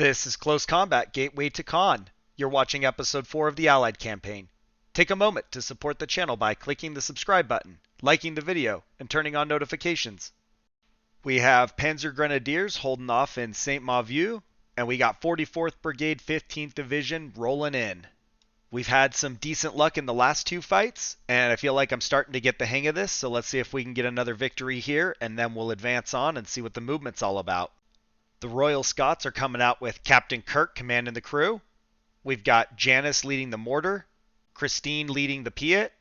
This is Close Combat Gateway to Caen. You're watching episode 4 of the Allied campaign. Take a moment to support the channel by clicking the subscribe button, liking the video, and turning on notifications. We have Panzer Grenadiers holding off in St. Mauvieu, and we got 44th Brigade 15th Division rolling in. We've had some decent luck in the last two fights, and I feel like I'm starting to get the hang of this, so let's see if we can get another victory here, and then we'll advance on and see what the movement's all about. The Royal Scots are coming out with Captain Kirk commanding the crew. We've got Janice leading the mortar, Christine leading the Piet,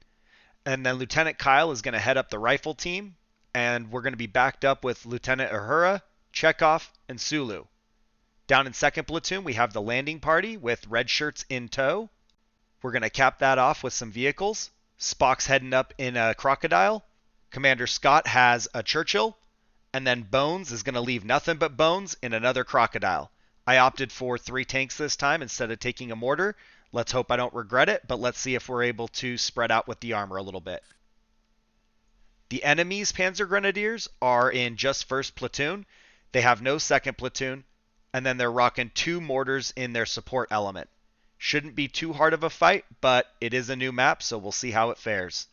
and then Lieutenant Kyle is going to head up the rifle team, and we're going to be backed up with Lieutenant Uhura, Chekhov, and Sulu. Down in 2nd Platoon, we have the landing party with red shirts in tow. We're going to cap that off with some vehicles. Spock's heading up in a crocodile. Commander Scott has a Churchill. And then Bones is going to leave nothing but bones in another crocodile. I opted for 3 tanks this time instead of taking a mortar. Let's hope I don't regret it, but let's see if we're able to spread out with the armor a little bit. The enemy's Panzer Grenadiers are in just 1st Platoon. They have no 2nd Platoon, and then they're rocking 2 mortars in their support element. Shouldn't be too hard of a fight, but it is a new map, so we'll see how it fares.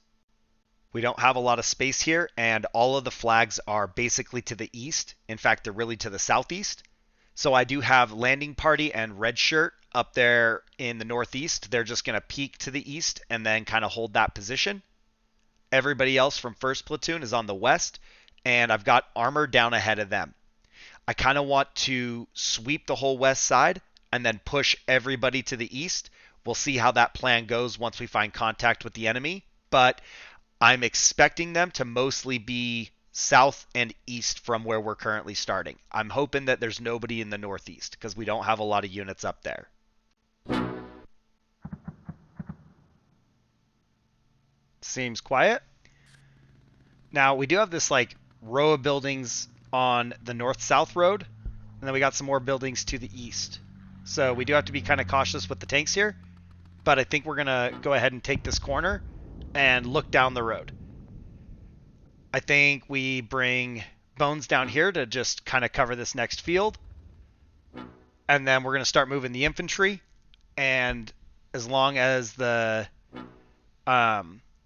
We don't have a lot of space here, and all of the flags are basically to the east. In fact, they're really to the southeast. So I do have Landing Party and Red Shirt up there in the northeast. They're just going to peek to the east and then kind of hold that position. Everybody else from 1st Platoon is on the west, and I've got armor down ahead of them. I kind of want to sweep the whole west side and then push everybody to the east. We'll see how that plan goes once we find contact with the enemy, but I'm expecting them to mostly be south and east from where we're currently starting. I'm hoping that there's nobody in the northeast because we don't have a lot of units up there. Seems quiet. Now, we do have this like row of buildings on the north-south road, and then we got some more buildings to the east. So we do have to be kind of cautious with the tanks here, but I think we're going to go ahead and take this corner and look down the road. I think we bring Bones down here to just kind of cover this next field. And then we're going to start moving the infantry. And as long as the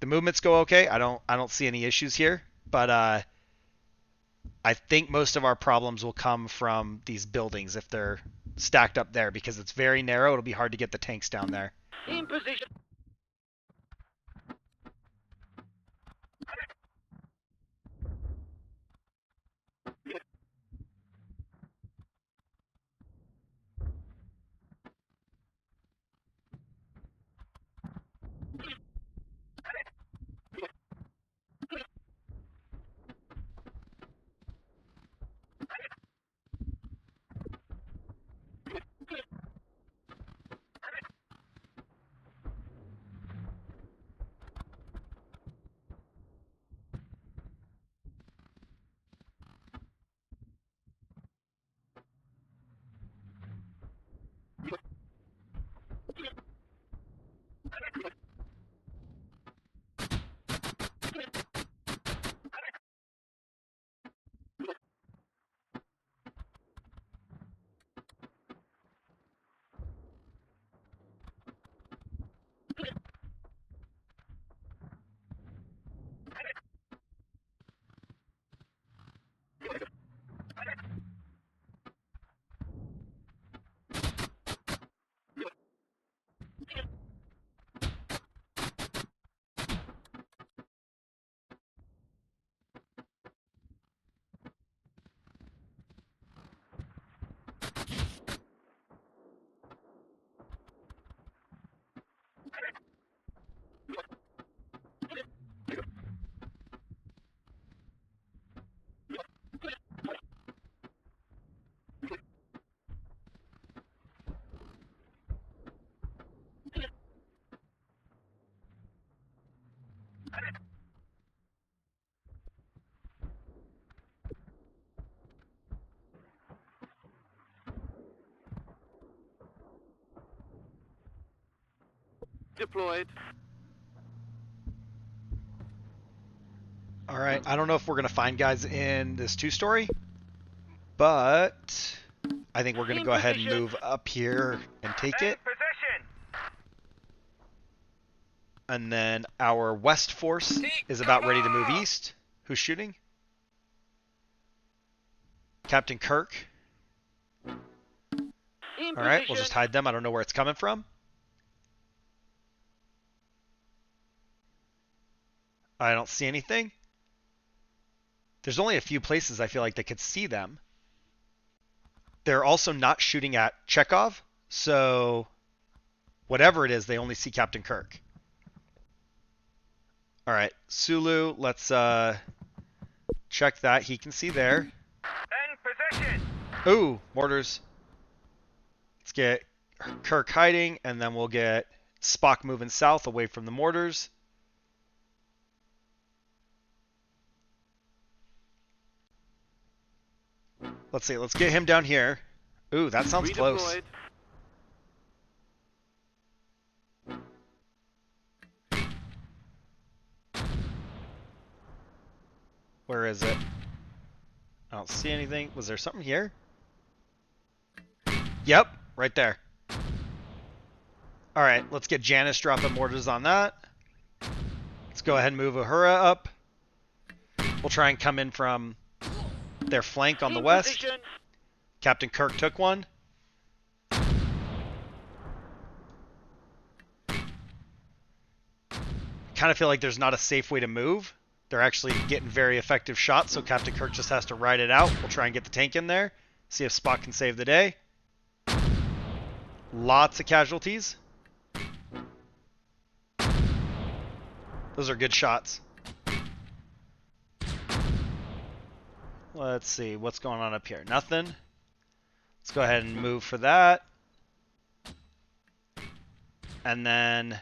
movements go okay, I don't see any issues here. But I think most of our problems will come from these buildings if they're stacked up there, because it's very narrow. It'll be hard to get the tanks down there. In position. Deployed. All right, I don't know if we're going to find guys in this 2-story, but I think we're going to go ahead and move up here and take it. And then our west force is about ready to move east. Who's shooting? Captain Kirk. Alright, we'll just hide them. I don't know where it's coming from. I don't see anything. There's only a few places I feel like they could see them. They're also not shooting at Chekhov, so whatever it is, they only see Captain Kirk. Alright, Sulu, let's check that. He can see there. In position. Ooh, mortars. Let's get Kirk hiding, and then we'll get Spock moving south away from the mortars. Let's see, let's get him down here. Ooh, that sounds close. Where is it? I don't see anything. Was there something here? Yep, right there. Alright, let's get Janice dropping mortars on that. Let's go ahead and move Uhura up. We'll try and come in from their flank on the west. Captain Kirk took one. Kind of feel like there's not a safe way to move. They're actually getting very effective shots, so Captain Kirk just has to ride it out. We'll try and get the tank in there. See if Spock can save the day. Lots of casualties. Those are good shots. Let's see, what's going on up here? Nothing. Let's go ahead and move for that. And then,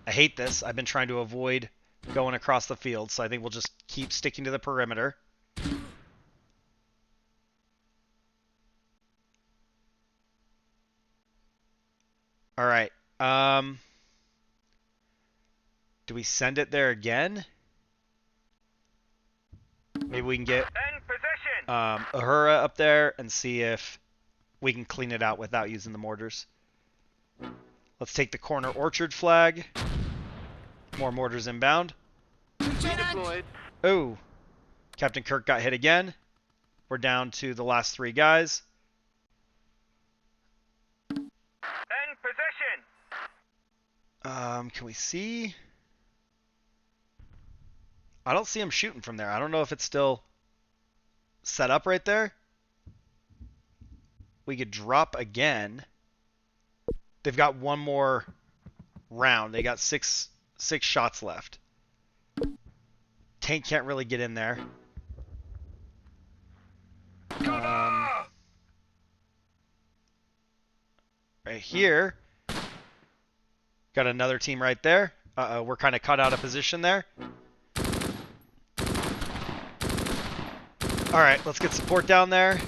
I hate this. I've been trying to avoid going across the field, so I think we'll just keep sticking to the perimeter. Alright. Do we send it there again? Maybe we can get Uhura up there and see if we can clean it out without using the mortars. Let's take the corner orchard flag. More mortars inbound. Oh, Captain Kirk got hit again. We're down to the last three guys. In position. Can we see? I don't see him shooting from there. I don't know if it's still set up right there. We could drop again. They've got one more round. They got six shots left. Tank can't really get in there. Right here. Got another team right there. Uh-oh, we're kind of cut out of position there. Alright, let's get support down there.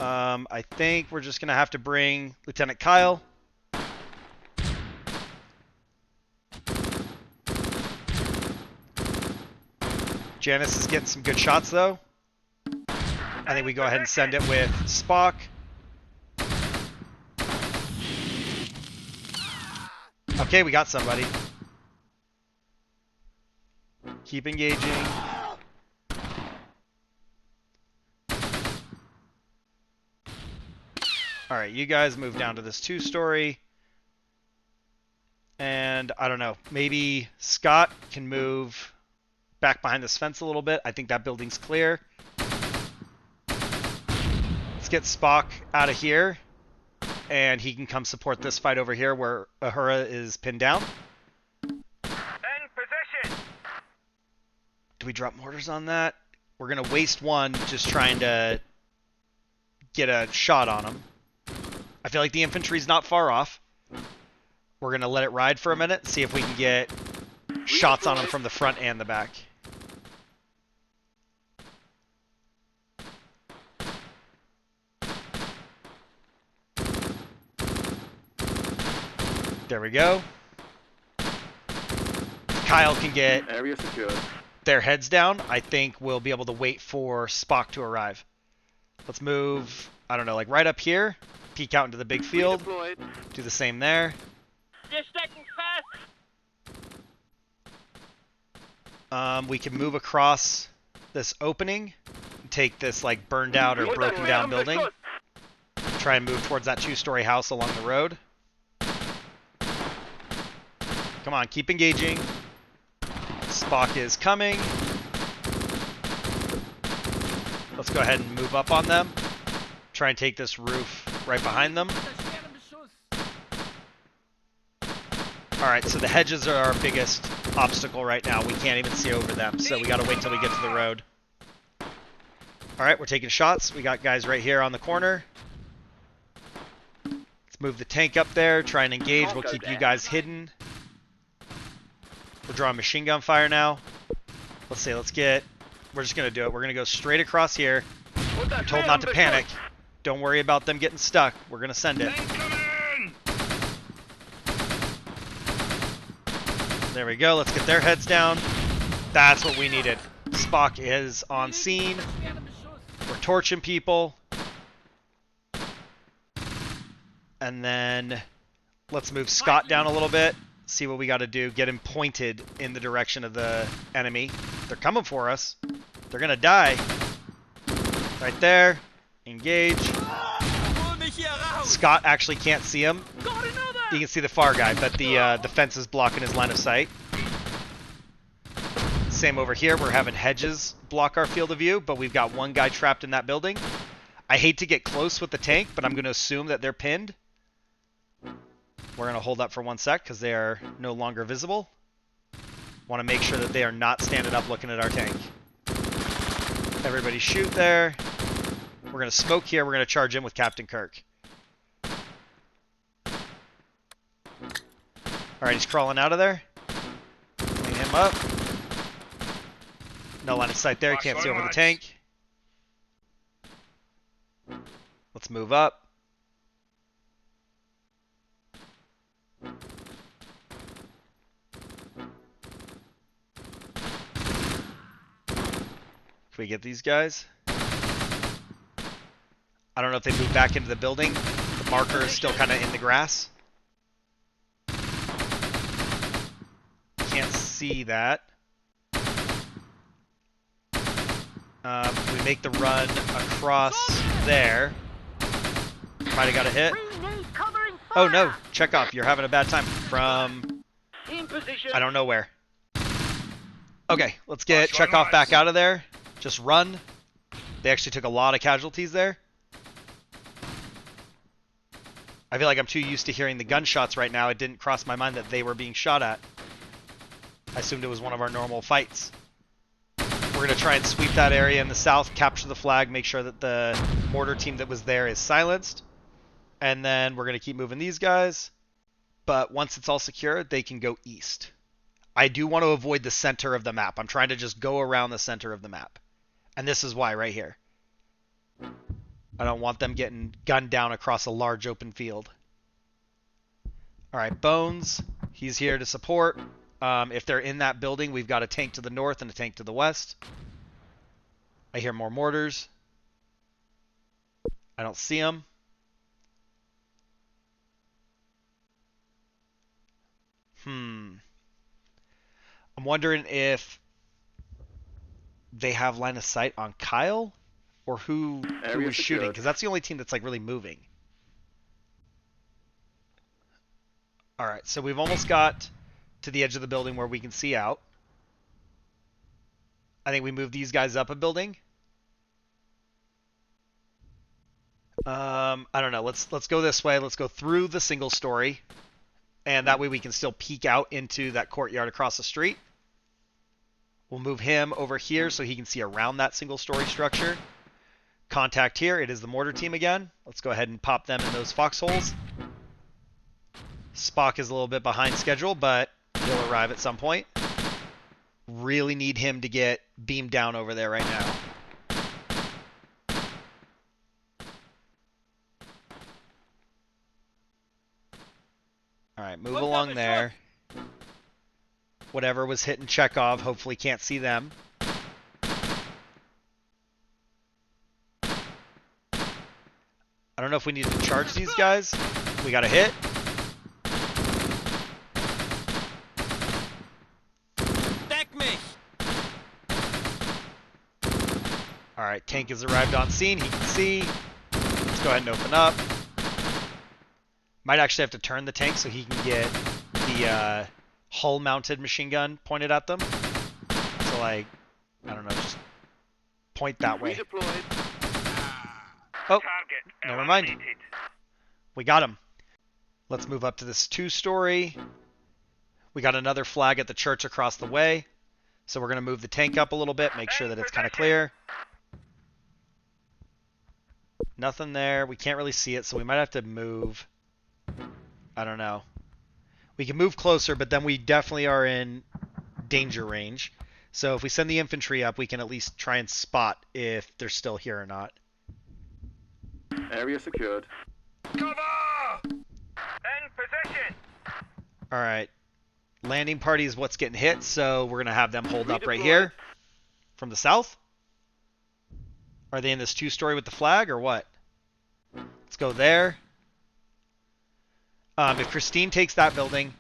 I think we're just going to have to bring Lieutenant Kyle. Janice is getting some good shots, though. I think we go ahead and send it with Spock. Okay, we got somebody. Keep engaging. Alright, you guys move down to this 2-story. And, I don't know, maybe Scott can move back behind this fence a little bit. I think that building's clear. Let's get Spock out of here. And he can come support this fight over here where Uhura is pinned down. In position. Do we drop mortars on that? We're going to waste one just trying to get a shot on him. I feel like the infantry's not far off. We're going to let it ride for a minute, see if we can get shots on him from the front and the back. There we go. Kyle can get area secured. Their heads down. I think we'll be able to wait for Spock to arrive. Let's move I don't know, like right up here. Peek out into the big field. Redeployed. Do the same there. Wir stecken fest. We can move across this opening. Take this like burned out or broken down building. Try and move towards that 2-story house along the road. Come on, keep engaging. Spock is coming. Let's go ahead and move up on them. Try and take this roof right behind them. Alright, so the hedges are our biggest obstacle right now. We can't even see over them, so we gotta wait till we get to the road. Alright, we're taking shots. We got guys right here on the corner. Let's move the tank up there, try and engage. We'll keep you guys hidden. We're drawing machine gun fire now. Let's see, we're just gonna do it. We're gonna go straight across here. I'm told not to panic. Don't worry about them getting stuck. We're gonna send it. There we go. Let's get their heads down. That's what we needed. Spock is on scene. We're torching people. And then let's move Scott down a little bit. See what we got to do. Get him pointed in the direction of the enemy. They're coming for us. They're going to die. Right there. Engage. Scott actually can't see him. You can see the far guy, but the fence is blocking his line of sight. Same over here. We're having hedges block our field of view, but we've got one guy trapped in that building. I hate to get close with the tank, but I'm going to assume that they're pinned. We're going to hold up for 1 sec because they are no longer visible. Want to make sure that they are not standing up looking at our tank. Everybody shoot there. We're going to smoke here. We're going to charge in with Captain Kirk. Alright, he's crawling out of there. Clean him up. No line of sight there. He can't see over the tank. Let's move up. Can we get these guys? I don't know if they moved back into the building. The marker is still kind of in the grass. Can't see that. We make the run across there. Might have got a hit. Oh no, Chekhov, you're having a bad time from I don't know where. Okay, let's get Chekhov back out of there. Just run. They actually took a lot of casualties there. I feel like I'm too used to hearing the gunshots right now. It didn't cross my mind that they were being shot at. I assumed it was one of our normal fights. We're going to try and sweep that area in the south, capture the flag, make sure that the mortar team that was there is silenced. And then we're going to keep moving these guys. But once it's all secure, they can go east. I do want to avoid the center of the map. I'm trying to just go around the center of the map. And this is why right here. I don't want them getting gunned down across a large open field. Alright, Bones. He's here to support. If they're in that building, we've got a tank to the north and a tank to the west. I hear more mortars. I don't see them. I'm wondering if they have line of sight on Kyle or who was shooting, because that's the only team that's like really moving. All right, so we've almost got to the edge of the building where we can see out. I think we move these guys up a building. I don't know. Let's go this way. Let's go through the single story. And that way we can still peek out into that courtyard across the street. We'll move him over here so he can see around that single story structure. Contact here. It is the mortar team again. Let's go ahead and pop them in those foxholes. Spock is a little bit behind schedule, but he'll arrive at some point. Really need him to get beamed down over there right now. Alright, move along there. Whatever was hitting Chekhov, hopefully can't see them. I don't know if we need to charge these guys. We got a hit. Deck me! Alright, tank has arrived on scene. He can see. Let's go ahead and open up. Might actually have to turn the tank so he can get the hull-mounted machine gun pointed at them. So, like, I don't know, just point that way. Oh, never mind. We got him. Let's move up to this 2-story. We got another flag at the church across the way. So we're going to move the tank up a little bit, make sure that it's kind of clear. Nothing there. We can't really see it, so we might have to move. I don't know. We can move closer, but then we definitely are in danger range. So if we send the infantry up, we can at least try and spot if they're still here or not. Area secured. Cover! In position! Alright. Landing party is what's getting hit, so we're going to have them hold up right here. From the south? Are they in this 2-story with the flag, or what? Let's go there. If Christine takes that building,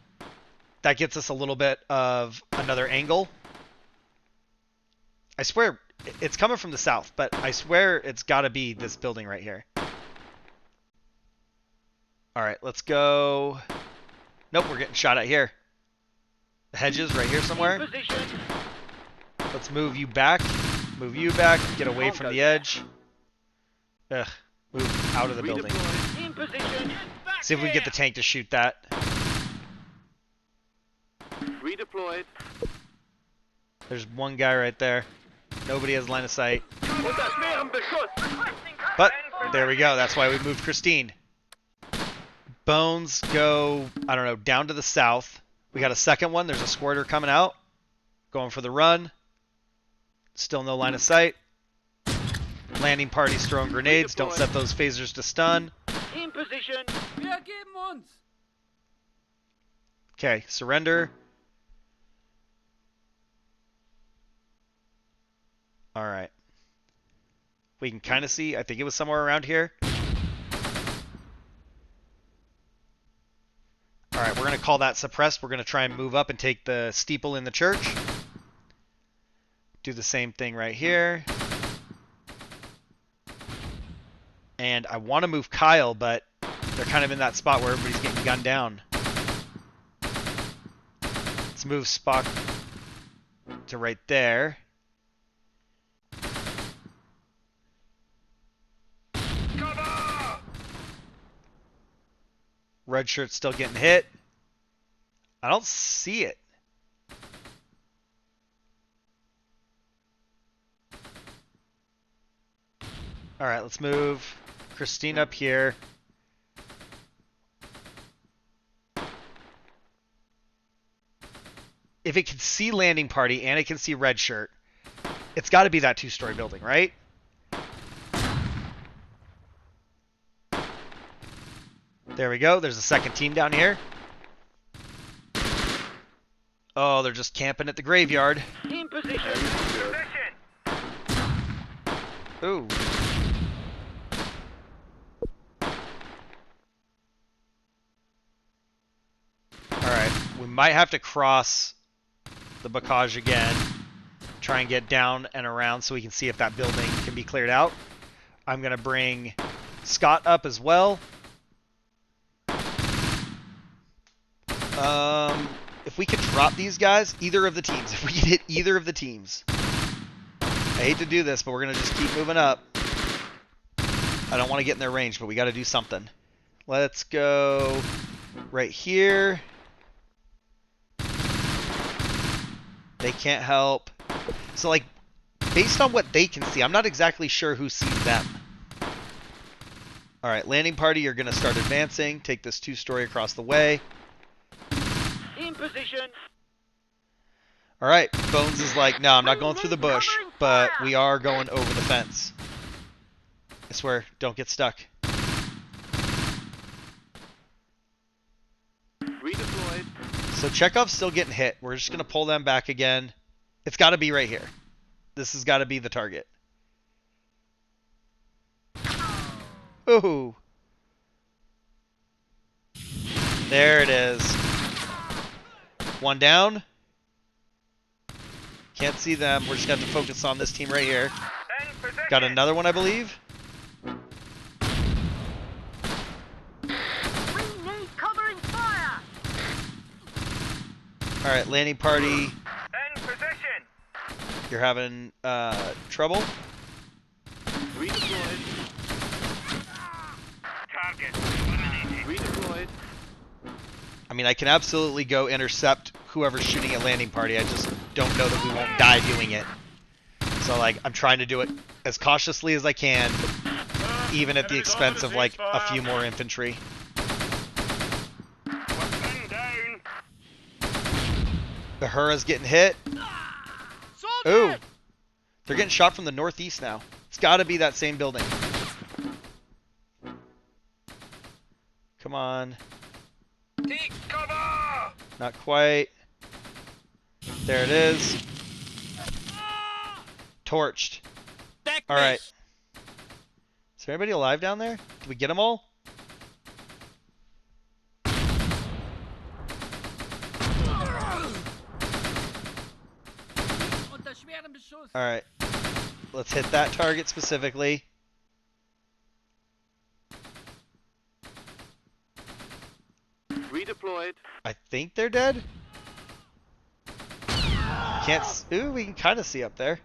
that gets us a little bit of another angle. I swear, it's coming from the south, but I swear it's got to be this building right here. Alright, let's go. Nope, we're getting shot at here. The hedges right here somewhere. Let's move you back. Move you back. Get away from the edge. Ugh. Move out of the building. See if we can get the tank to shoot that. Redeployed. There's one guy right there. Nobody has line of sight. But there we go. That's why we moved Christine. Bones go, I don't know, down to the south. We got a second one. There's a squirter coming out. Going for the run. Still no line of sight. Landing party's throwing grenades. Don't set those phasers to stun. In position! We are getting ones! Okay, surrender. Alright. We can kind of see. I think it was somewhere around here. Alright, we're going to call that suppressed. We're going to try and move up and take the steeple in the church. Do the same thing right here. And I want to move Kyle, but they're kind of in that spot where everybody's getting gunned down. Let's move Spock to right there. Cover! Red shirt's still getting hit. I don't see it. Alright, let's move Christine up here. If it can see landing party and it can see red shirt, it's got to be that 2-story building, right? There we go. There's a second team down here. Oh, they're just camping at the graveyard. In position! Ooh. Alright, we might have to cross the bocage again. Try and get down and around so we can see if that building can be cleared out. I'm going to bring Scott up as well. If we could drop these guys, either of the teams, if we could hit either of the teams. I hate to do this, but we're going to just keep moving up. I don't want to get in their range, but we got to do something. Let's go right here. They can't help. So, like, based on what they can see, I'm not exactly sure who sees them. Alright, landing party, you're going to start advancing. Take this 2-story across the way. In position! Alright, Bones is like, no, I'm not going through the bush, but we are going over the fence. I swear, don't get stuck. Redeployed. So Chekhov's still getting hit. We're just going to pull them back again. It's got to be right here. This has got to be the target. Ooh. There it is. One down. Can't see them. We're just going to have to focus on this team right here. Got another one, I believe. We need covering fire. All right, landing party. In position. You're having trouble. Redeployed. Target eliminated. Redeployed. I mean, I can absolutely go intercept whoever's shooting at landing party. I just don't know that we won't die doing it. So, like, I'm trying to do it as cautiously as I can, even at the expense of, like, a few more infantry. One down. The Hura's getting hit. Ooh. They're getting shot from the northeast now. It's got to be that same building. Come on. Take cover. Not quite. There it is. Torched. All right. Is there anybody alive down there? Did we get them all? All right. Let's hit that target specifically. Redeployed. I think they're dead. Can't. Ooh, we can kind of see up there.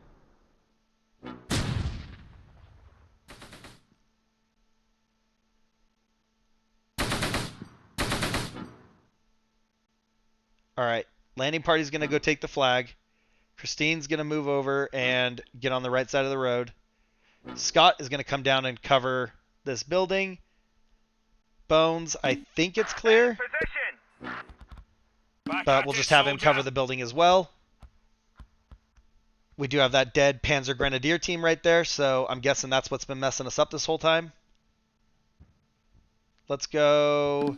All right. Landing party's going to go take the flag. Christine's going to move over and get on the right side of the road. Scott is going to come down and cover this building. Bones, I think it's clear, Position. but we'll just have him cover the building as well. We do have that dead Panzer Grenadier team right there, so I'm guessing that's what's been messing us up this whole time. Let's go.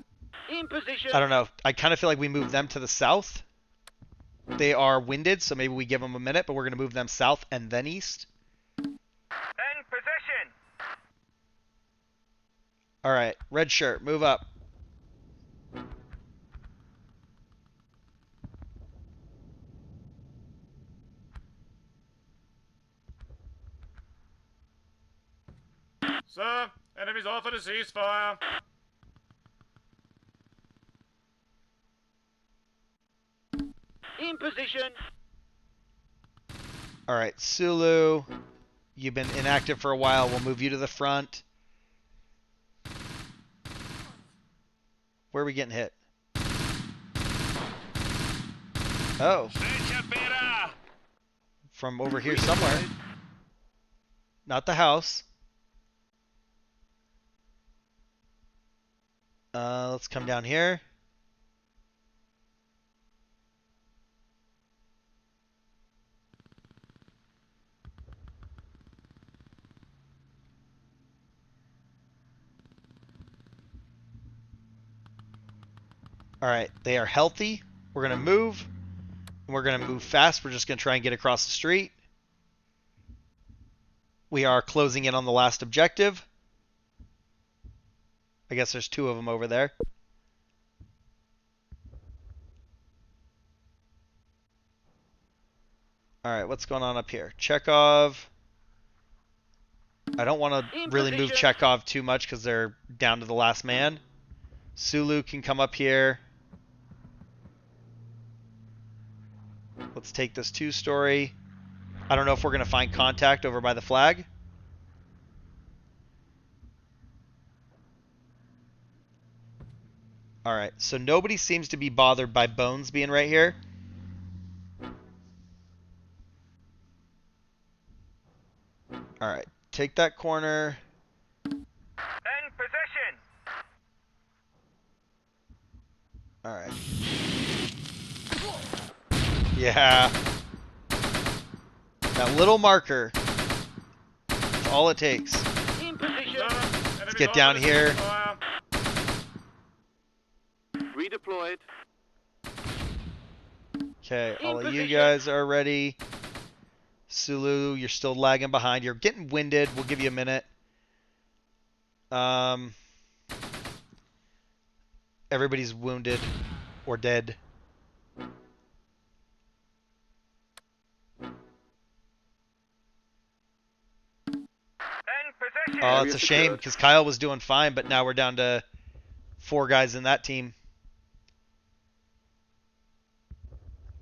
In position. I don't know. I kind of feel like we move them to the south. They are winded, so maybe we give them a minute, but we're going to move them south and then east. In position. All right, red shirt, move up. Sir, enemies offered a ceasefire. In position. All right, Sulu, you've been inactive for a while. We'll move you to the front. Where are we getting hit? Oh, from over here somewhere. Not the house. Let's come down here. All right, they are healthy. We're going to move. And we're going to move fast. We're just going to try and get across the street. We are closing in on the last objective. I guess there's two of them over there. All right, what's going on up here? Chekhov. I don't want to really move Chekhov too much because they're down to the last man. Sulu can come up here. Let's take this two-story. I don't know if we're going to find contact over by the flag. All right, so nobody seems to be bothered by Bones being right here. All right, take that corner. In position. All right. Yeah. That little marker. That's all it takes. In position. Let's get down here. Redeployed. Okay, all In of you position. guys are ready. Sulu, you're still lagging behind. You're getting winded. We'll give you a minute. Everybody's wounded or dead. In position. Oh, Area it's a shame secured. because Kyle was doing fine, but now we're down to 4 guys in that team.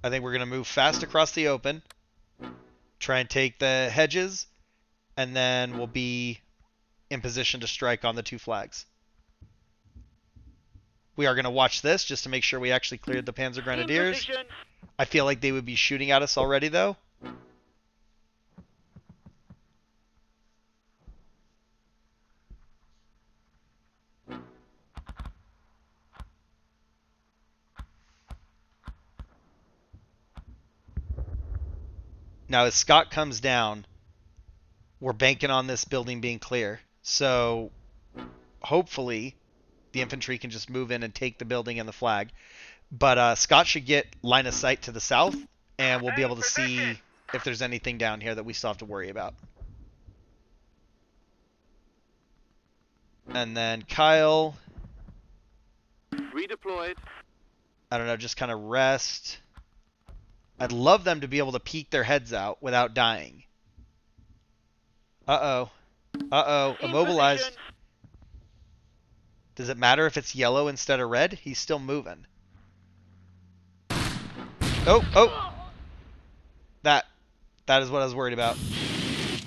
I think we're going to move fast across the open, try and take the hedges, and then we'll be in position to strike on the 2 flags. We are going to watch this just to make sure we actually cleared the Panzer In Grenadiers. position. I feel like they would be shooting at us already, though. Now, as Scott comes down, we're banking on this building being clear. So, hopefully, the infantry can just move in and take the building and the flag. But Scott should get line of sight to the south, and we'll be able to see if there's anything down here that we still have to worry about. And then Kyle, Redeployed. I don't know, just kind of rest. I'd love them to be able to peek their heads out without dying. Uh-oh. Uh-oh. In Immobilized. position. Does it matter if it's yellow instead of red? He's still moving. Oh, oh. That is what I was worried about.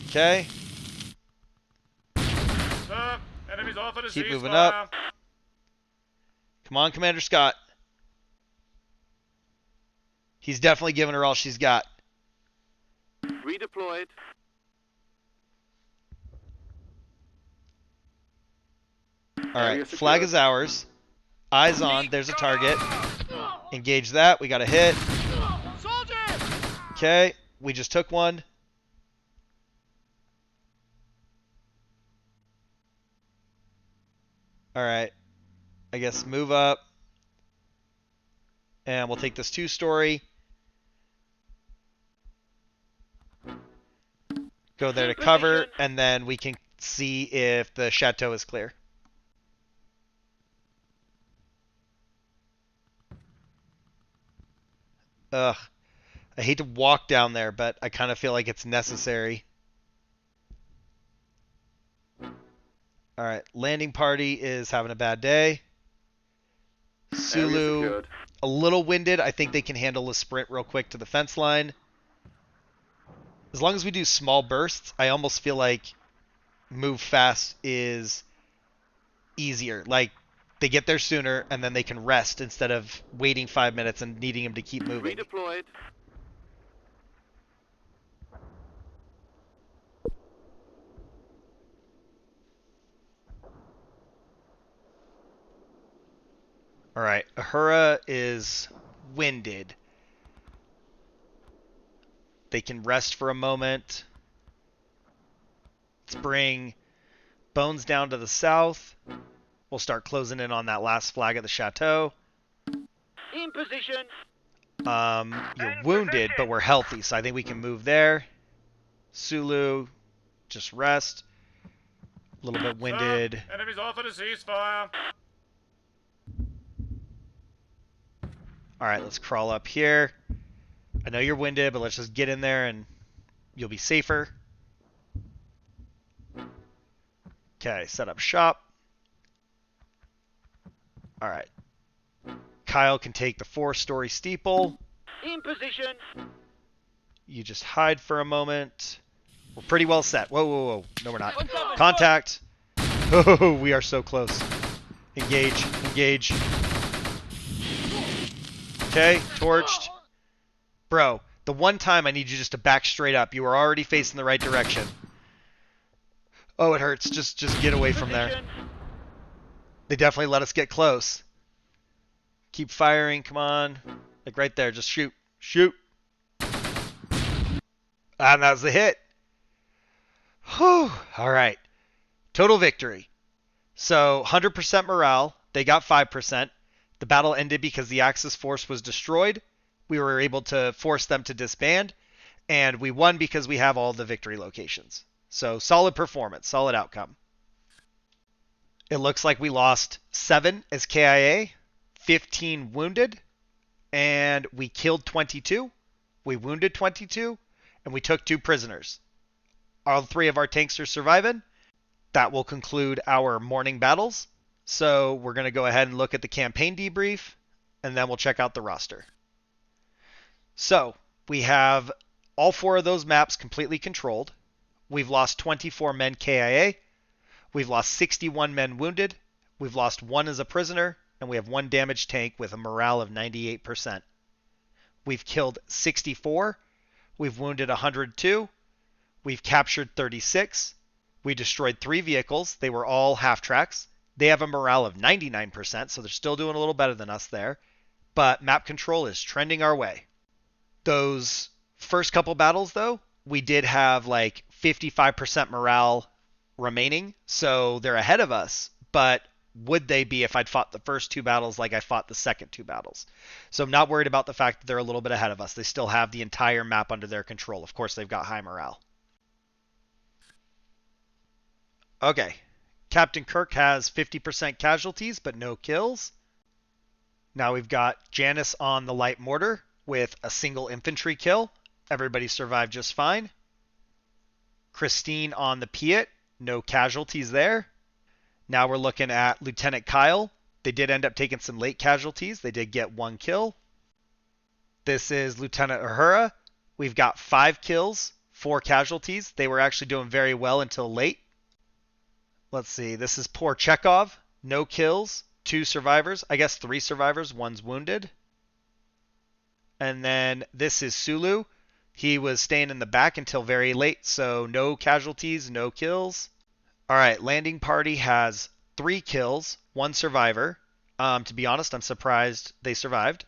Okay. Sir, enemies offered a Keep ceasefire. moving up. Come on, Commander Scott. He's definitely giving her all she's got. Redeployed. All Area right, flag secured. is ours. Eyes on. There's a target. Engage that. We got a hit. Okay, we just took one. All right, I guess move up. And we'll take this 2-story. Go there to cover, and then we can see if the chateau is clear. Ugh. I hate to walk down there, but I kind of feel like it's necessary. Alright, landing party is having a bad day. Area Sulu, secured. a little winded. I think they can handle a sprint real quick to the fence line. As long as we do small bursts, I almost feel like move fast is easier. Like, they get there sooner, and then they can rest instead of waiting 5 minutes and needing them to keep moving. Redeployed. Alright, Ahura is winded. They can rest for a moment. Let's bring Bones down to the south. We'll start closing in on that last flag of the chateau. In position. You're wounded, but we're healthy, so I think we can move there. Sulu, just rest. A little bit winded. Sir, enemies offered a ceasefire. Alright, let's crawl up here. I know you're winded, but let's just get in there and you'll be safer. Okay, set up shop. Alright. Kyle can take the 4-story steeple. In position. You just hide for a moment. We're pretty well set. Whoa, whoa, whoa. No, we're not. Contact. Oh, we are so close. Engage. Engage. Okay, torched. Bro, the one time I need you just to back straight up. You were already facing the right direction. Oh, it hurts. Just get away from there. They definitely let us get close. Keep firing. Come on. Like right there. Just shoot. Shoot. And that was the hit. Whew. All right. Total victory. So 100% morale. They got 5%. The battle ended because the Axis force was destroyed. We were able to force them to disband. And we won because we have all the victory locations. So solid performance. Solid outcome. It looks like we lost 7 as KIA. 15 wounded, and we killed 22. We wounded 22, and we took 2 prisoners. All 3 of our tanks are surviving. That will conclude our morning battles. So we're going to go ahead and look at the campaign debrief, and then we'll check out the roster. So we have all 4 of those maps completely controlled. We've lost 24 men KIA. We've lost 61 men wounded. We've lost 1 as a prisoner, and we have 1 damaged tank with a morale of 98%. We've killed 64. We've wounded 102. We've captured 36. We destroyed 3 vehicles. They were all half-tracks. They have a morale of 99%, so they're still doing a little better than us there. But map control is trending our way. Those first couple battles, though, we did have like 55% morale remaining, so they're ahead of us. But would they be if I'd fought the first 2 battles like I fought the second 2 battles? So I'm not worried about the fact that they're a little bit ahead of us. They still have the entire map under their control. Of course, they've got high morale. Okay. Captain Kirk has 50% casualties, but no kills. Now we've got Janice on the light mortar with a single infantry kill. Everybody survived just fine. Christine on the Piet. No casualties there. Now we're looking at Lieutenant Kyle. They did end up taking some late casualties. They did get 1 kill. This is Lieutenant Uhura. We've got 5 kills, 4 casualties. They were actually doing very well until late. Let's see. This is poor Chekhov. No kills, 2 survivors. I guess 3 survivors. 1's wounded. And then this is Sulu. He was staying in the back until very late, so no casualties, no kills. All right, landing party has 3 kills, 1 survivor. To be honest, I'm surprised they survived.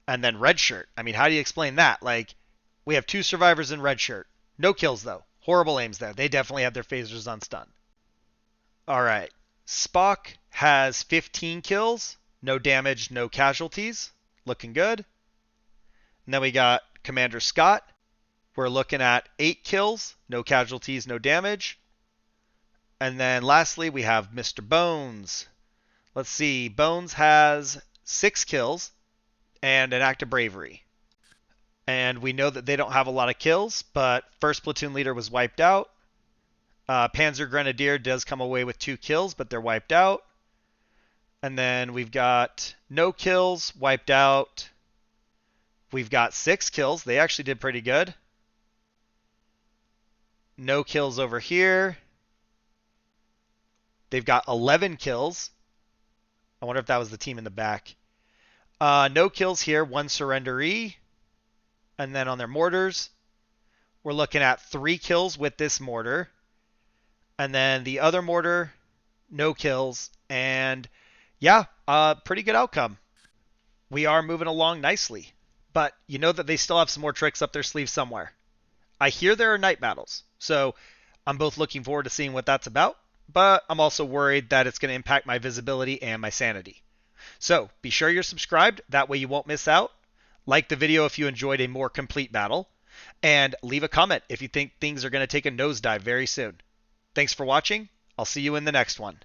And then red shirt. I mean, how do you explain that? Like, we have 2 survivors in red shirt. No kills, though. Horrible aims there. They definitely had their phasers on stun. All right. Spock has 15 kills. No damage, no casualties. Looking good. And then we got Commander Scott. We're looking at 8 kills. No casualties, no damage. And then lastly, we have Mr. Bones. Let's see. Bones has 6 kills and an act of bravery. And we know that they don't have a lot of kills, but first platoon leader was wiped out. Panzer Grenadier does come away with 2 kills, but they're wiped out. And then we've got no kills, wiped out. We've got 6 kills. They actually did pretty good. No kills over here. They've got 11 kills. I wonder if that was the team in the back. No kills here. 1 surrenderee. And then on their mortars, we're looking at 3 kills with this mortar. And then the other mortar, no kills. And yeah, pretty good outcome. We are moving along nicely. But you know that they still have some more tricks up their sleeve somewhere. I hear there are night battles. So I'm both looking forward to seeing what that's about. But I'm also worried that it's going to impact my visibility and my sanity. So be sure you're subscribed. That way you won't miss out. Like the video if you enjoyed a more complete battle. And leave a comment if you think things are going to take a nosedive very soon. Thanks for watching. I'll see you in the next one.